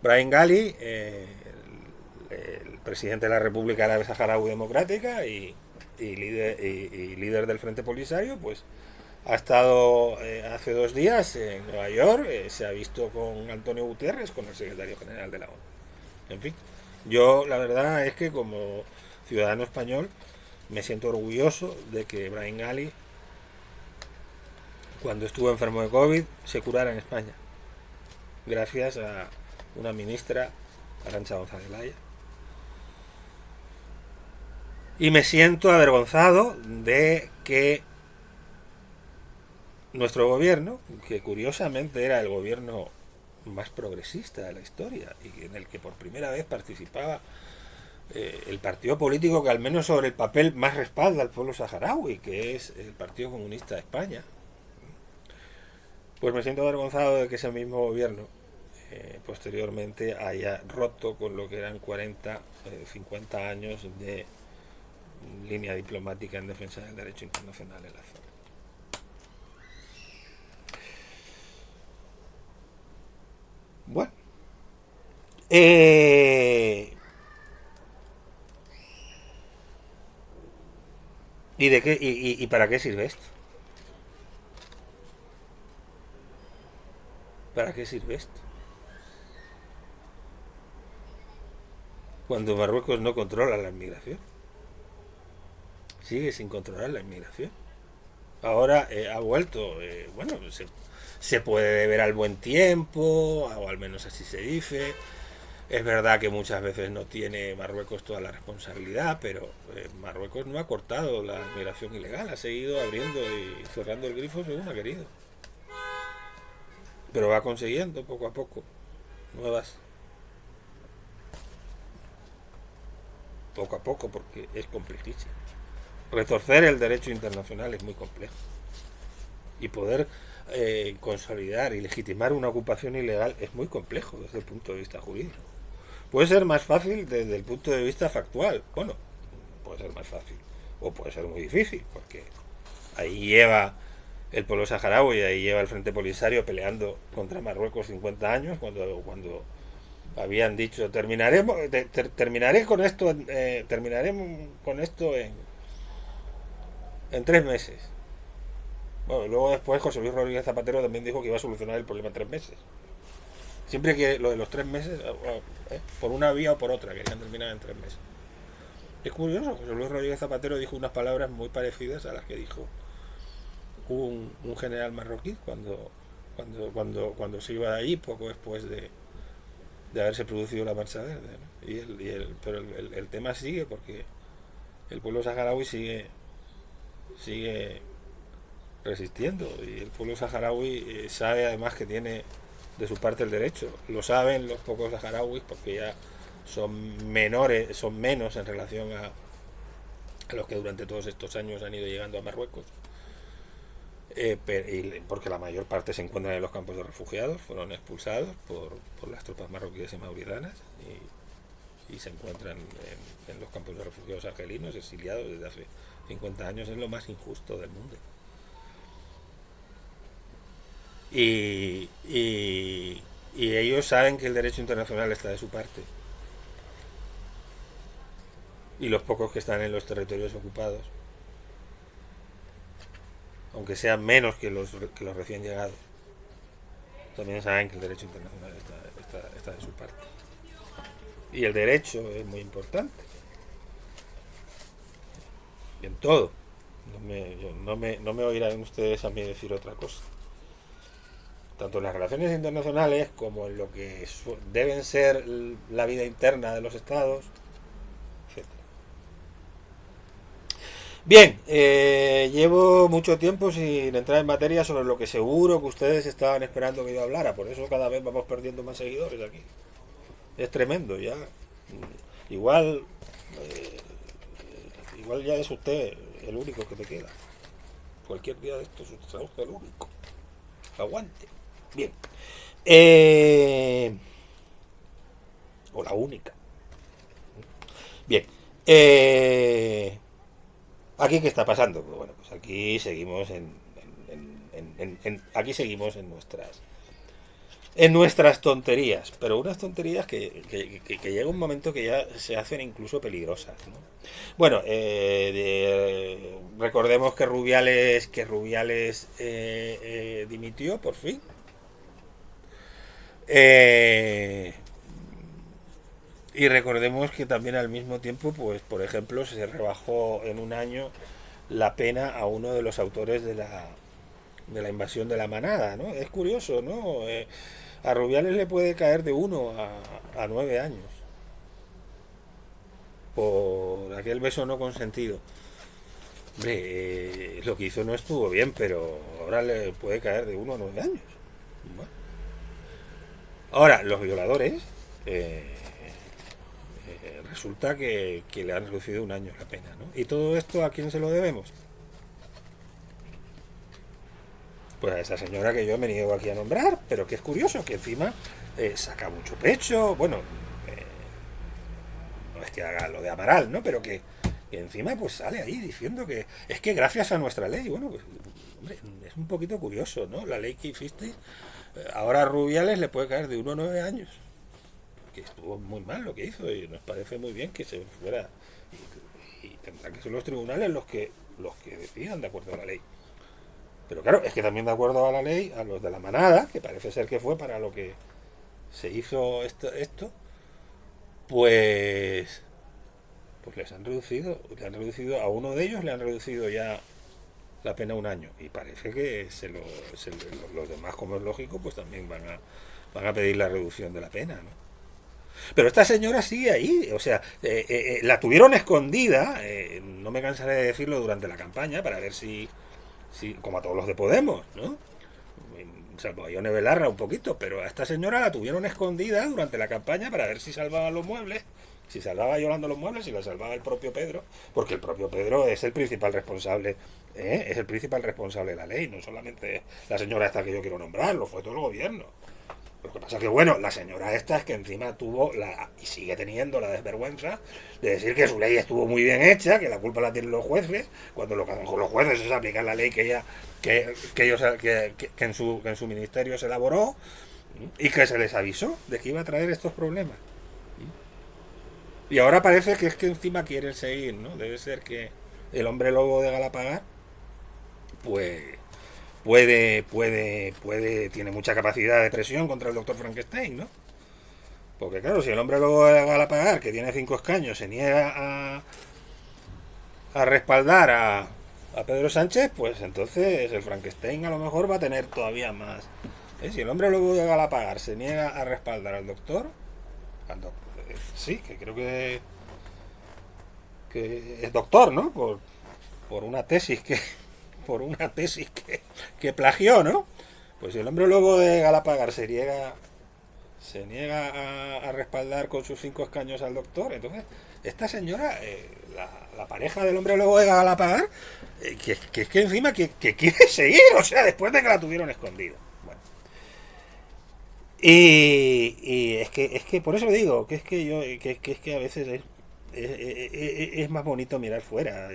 Brahim Ghali, el presidente de la República Árabe Saharaui Democrática y líder del Frente Polisario, pues ha estado hace 2 días en Nueva York, se ha visto con Antonio Guterres, con el secretario general de la ONU. En fin, yo la verdad es que, como ciudadano español, me siento orgulloso de que Brahim Ghali, cuando estuvo enfermo de COVID, se curara en España, gracias a una ministra, Arantxa González Laya. Y me siento avergonzado de que nuestro gobierno, que curiosamente era el gobierno más progresista de la historia y en el que por primera vez participaba el partido político que al menos sobre el papel más respalda al pueblo saharaui, que es el Partido Comunista de España, pues me siento avergonzado de que ese mismo gobierno posteriormente haya roto con lo que eran 40, 50 años de línea diplomática en defensa del derecho internacional en la zona. Bueno, ¿y de qué y para qué sirve esto? ¿Para qué sirve esto? Cuando Marruecos no controla la inmigración, sigue sin controlar la inmigración. Ahora ha vuelto, bueno, se puede deber al buen tiempo, o al menos así se dice. Es verdad que muchas veces no tiene Marruecos toda la responsabilidad, pero Marruecos no ha cortado la migración ilegal, ha seguido abriendo y cerrando el grifo según ha querido. Pero va consiguiendo poco a poco nuevas, poco a poco, porque es complejísimo. Retorcer el derecho internacional es muy complejo. Y poder consolidar y legitimar una ocupación ilegal es muy complejo desde el punto de vista jurídico. Puede ser más fácil desde el punto de vista factual. Bueno, puede ser más fácil. O puede ser muy difícil, porque ahí lleva el pueblo saharaui y ahí lleva el Frente Polisario peleando contra Marruecos 50 años, cuando habían dicho terminaré con esto en 3 meses. Bueno, luego después José Luis Rodríguez Zapatero también dijo que iba a solucionar el problema en 3 meses. Siempre que lo de los 3 meses, por una vía o por otra, querían terminar en 3 meses. Es curioso, José Luis Rodríguez Zapatero dijo unas palabras muy parecidas a las que dijo un general marroquí cuando se iba de allí, poco después de haberse producido la marcha verde, ¿no? Pero el tema sigue, porque el pueblo saharaui sigue resistiendo, y el pueblo saharaui sabe además que tiene de su parte el derecho. Lo saben los pocos saharauis porque ya son menos en relación a los que durante todos estos años han ido llegando a Marruecos, porque la mayor parte se encuentran en los campos de refugiados, fueron expulsados por las tropas marroquíes y mauritanas, y se encuentran en los campos de refugiados argelinos, exiliados desde hace 50 años. Es lo más injusto del mundo. Y ellos saben que el derecho internacional está de su parte. Y los pocos que están en los territorios ocupados, aunque sean menos que los recién llegados, también saben que el derecho internacional está de su parte. Y el derecho es muy importante. Y en todo. No me oirán ustedes a mí decir otra cosa. Tanto en las relaciones internacionales como en lo que deben ser la vida interna de los estados, etc. Bien, llevo mucho tiempo sin entrar en materia sobre lo que seguro que ustedes estaban esperando que yo hablara. Por eso cada vez vamos perdiendo más seguidores aquí. Es tremendo ya. Igual, igual ya es usted el único que te queda. Cualquier día de estos será usted el único. Aguante. Bien. O la única. Bien. ¿Aquí qué está pasando? Pues bueno, pues aquí seguimos aquí seguimos en nuestras tonterías, pero unas tonterías que llega un momento que ya se hacen incluso peligrosas, ¿no? Bueno, recordemos que Rubiales dimitió por fin. Y recordemos que también al mismo tiempo, pues por ejemplo, se rebajó en un año la pena a uno de los autores de la invasión de la manada, ¿no? Es curioso, ¿no? A Rubiales le puede caer de 1 a 9 años por aquel beso no consentido. Hombre, lo que hizo no estuvo bien, pero ahora le puede caer de 1 a 9 años. Bueno. Ahora, los violadores, resulta que le han reducido 1 año la pena, ¿no? ¿Y todo esto a quién se lo debemos? Pues a esa señora que yo me niego aquí a nombrar, pero que es curioso, que encima saca mucho pecho. Bueno, no es que haga lo de Amaral, ¿no? Pero que encima pues sale ahí diciendo que es que gracias a nuestra ley. Bueno, pues hombre, es un poquito curioso, ¿no? La ley que hiciste, ahora a Rubiales le puede caer de 1 a 9 años, que estuvo muy mal lo que hizo, y nos parece muy bien que se fuera, y tendrán que ser los tribunales los que decidan de acuerdo a la ley. Pero claro, es que también de acuerdo a la ley, a los de la manada, que parece ser que fue para lo que se hizo esto, pues les han reducido a uno de ellos, le han reducido ya la pena 1 año, y parece que los demás, como es lógico, pues también van a pedir la reducción de la pena, ¿no? Pero esta señora sigue ahí, o sea, la tuvieron escondida, no me cansaré de decirlo, durante la campaña, para ver si como a todos los de Podemos, ¿no? Salvo a Ione Belarra un poquito, pero a esta señora la tuvieron escondida durante la campaña para ver si salvaba los muebles, si salvaba Yolanda los muebles, si la salvaba el propio Pedro, porque el propio Pedro es el principal responsable, es el principal responsable de la ley, no solamente la señora esta que yo quiero nombrar, lo fue todo el gobierno. Lo que pasa es que, bueno, la señora esta es que encima tuvo y sigue teniendo la desvergüenza de decir que su ley estuvo muy bien hecha, que la culpa la tienen los jueces, cuando lo que hacen con los jueces es aplicar la ley que en su ministerio se elaboró, y que se les avisó de que iba a traer estos problemas. Y ahora parece que es que encima quieren seguir, ¿no? Debe ser que el hombre lobo de Galapagar, pues tiene mucha capacidad de presión contra el doctor Frankenstein, ¿no? Porque claro, si el hombre lobo de Galapagar, que tiene 5 escaños, se niega a respaldar a Pedro Sánchez, pues entonces el Frankenstein a lo mejor va a tener todavía más. Si el hombre lobo de Galapagar se niega a respaldar al doctor, sí, que creo que que es doctor, ¿no? Por una tesis que por una tesis que plagió, ¿no? Pues si el hombre lobo de Galapagar se niega a respaldar con sus 5 escaños al doctor, entonces esta señora, la pareja del hombre lobo de Galapagar, que es que encima que quiere seguir, o sea, después de que la tuvieron escondida. Bueno. Y es que por eso digo, que es que yo, que es que a veces es más bonito mirar fuera,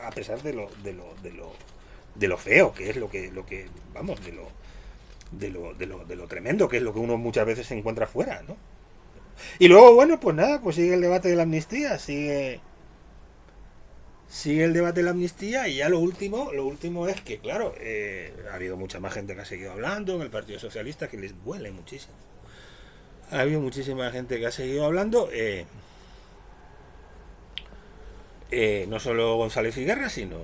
a pesar de lo feo que es lo que vamos, de lo tremendo que es lo que uno muchas veces se encuentra fuera, ¿no? Y luego, bueno, pues nada, pues sigue el debate de la amnistía, sigue el debate de la amnistía, y ya lo último es que, claro, ha habido mucha más gente que ha seguido hablando en el Partido Socialista, que les duele muchísimo. Ha habido muchísima gente que ha seguido hablando, no solo González y Guerra, sino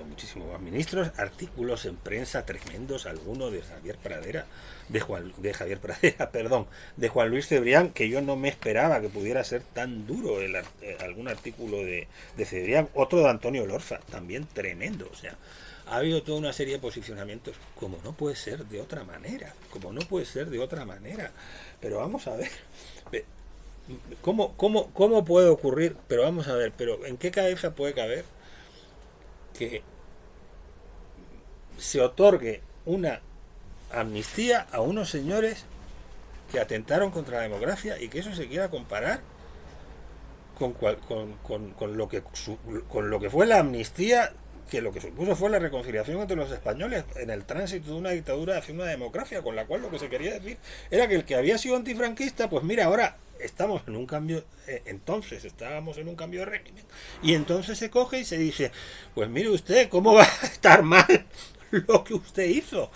muchísimos más ministros, artículos en prensa tremendos, algunos de Javier Pradera, de Javier Pradera, perdón, de Juan Luis Cebrián, que yo no me esperaba que pudiera ser tan duro algún artículo de Cebrián, otro de Antonio Lorza, también tremendo, o sea, ha habido toda una serie de posicionamientos, como no puede ser de otra manera, pero vamos a ver, ¿cómo puede ocurrir? Pero vamos a ver, pero ¿en qué cabeza puede caber que se otorgue una amnistía a unos señores que atentaron contra la democracia y que eso se quiera comparar con lo que fue la amnistía, que lo que supuso fue la reconciliación entre los españoles en el tránsito de una dictadura hacia una democracia, con la cual lo que se quería decir era que el que había sido antifranquista, pues mira, ahora estamos en un cambio, entonces estábamos en un cambio de régimen, y entonces se coge y se dice, pues mire usted, ¿cómo va a estar mal lo que usted hizo?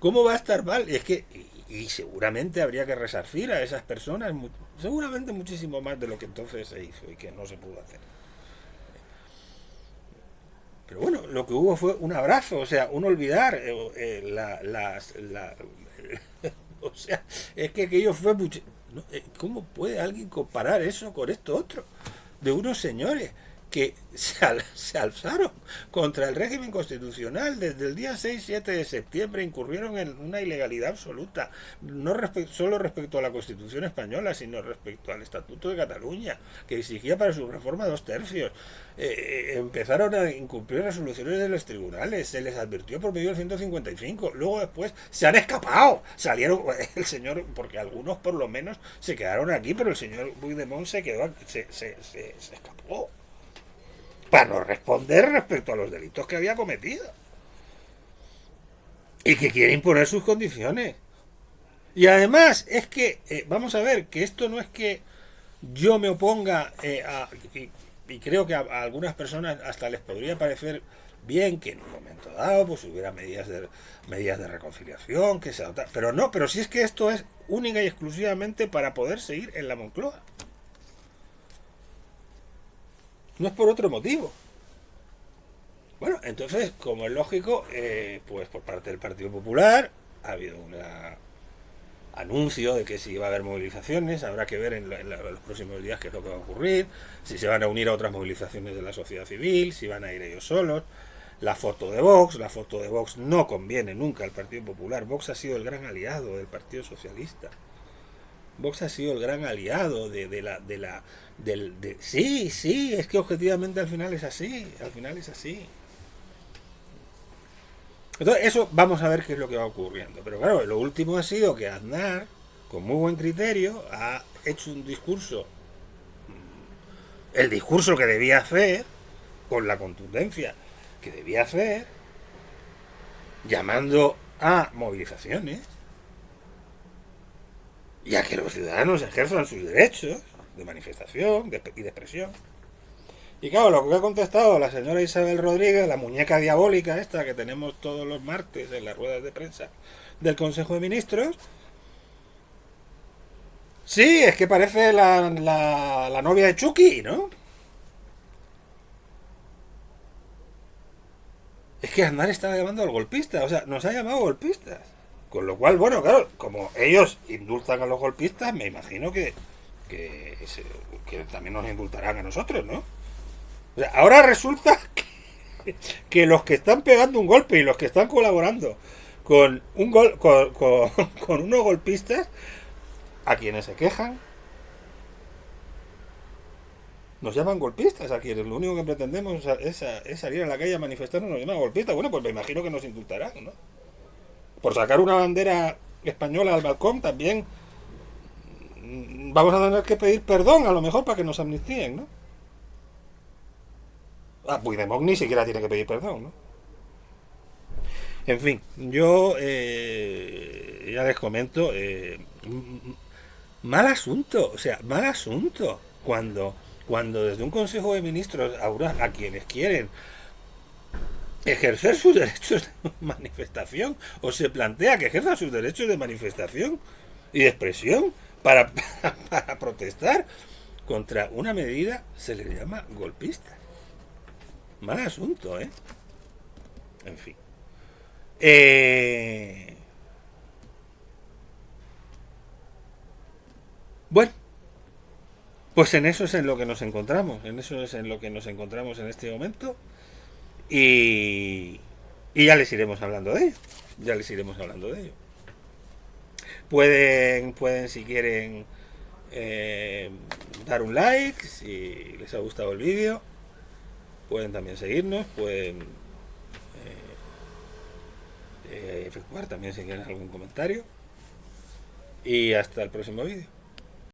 ¿Cómo va a estar mal? Y es que y seguramente habría que resarcir a esas personas, seguramente muchísimo más de lo que entonces se hizo y que no se pudo hacer. Pero bueno, lo que hubo fue un abrazo, o sea, un olvidar, o sea, es que aquello fue mucho. ¿No? ¿Cómo puede alguien comparar eso con esto otro? De unos señores que se alzaron contra el régimen constitucional desde el día 6-7 de septiembre, incurrieron en una ilegalidad absoluta, no solo respecto a la Constitución española, sino respecto al Estatuto de Cataluña, que exigía para su reforma 2/3. Empezaron a incumplir resoluciones de los tribunales, se les advirtió por medio del 155, luego después se han escapado, salieron el señor, porque algunos por lo menos se quedaron aquí, pero el señor Puigdemont se escapó para no responder respecto a los delitos que había cometido y que quiere imponer sus condiciones. Y además es que, vamos a ver, que esto no es que yo me oponga y creo que a algunas personas hasta les podría parecer bien que en un momento dado pues hubiera medidas de reconciliación, que se adoptaran, pero no, pero si es que esto es única y exclusivamente para poder seguir en la Moncloa. No es por otro motivo. Bueno, entonces, como es lógico, pues por parte del Partido Popular ha habido un anuncio de que si va a haber movilizaciones, habrá que ver en los próximos días qué es lo que va a ocurrir, si se van a unir a otras movilizaciones de la sociedad civil, si van a ir ellos solos. La foto de Vox no conviene nunca al Partido Popular. Vox ha sido el gran aliado del Partido Socialista. Vox ha sido el gran aliado sí, es que objetivamente al final es así. Entonces, eso vamos a ver qué es lo que va ocurriendo. Pero claro, lo último ha sido que Aznar, con muy buen criterio, ha hecho un discurso, el discurso que debía hacer, con la contundencia que debía hacer, llamando a movilizaciones y a que los ciudadanos ejerzan sus derechos de manifestación y de expresión. Y claro, lo que ha contestado la señora Isabel Rodríguez, la muñeca diabólica esta que tenemos todos los martes en las ruedas de prensa del Consejo de Ministros, sí, es que parece la novia de Chucky, ¿no? Es que Aznar está llamando al golpista, o sea, nos ha llamado golpistas. Con lo cual, bueno, claro, como ellos indultan a los golpistas, me imagino que también nos indultarán a nosotros, ¿no? O sea, ahora resulta que los que están pegando un golpe y los que están colaborando con con unos golpistas, a quienes se quejan, nos llaman golpistas, a quienes lo único que pretendemos es salir a la calle a manifestarnos, nos llaman golpistas. Bueno, pues me imagino que nos indultarán, ¿no? Por sacar una bandera española al balcón también vamos a tener que pedir perdón a lo mejor para que nos amnistíen, ¿no? Ah, Puigdemont ni siquiera tiene que pedir perdón, ¿no? En fin, yo ya les comento, mal asunto, o sea, mal asunto cuando desde un Consejo de Ministros a quienes quieren ejercer sus derechos de manifestación o se plantea que ejerzan sus derechos de manifestación y de expresión para protestar contra una medida se le llama golpista. Mal asunto, ¿eh? En fin. Eh, bueno, pues en eso es en lo que nos encontramos. En eso es en lo que nos encontramos en este momento. Y, y ya les iremos hablando de ello. Ya les iremos hablando de ello. Pueden si quieren, eh, dar un like si les ha gustado el vídeo. Pueden también seguirnos. Pueden efectuar también si quieren algún comentario. Y hasta el próximo vídeo.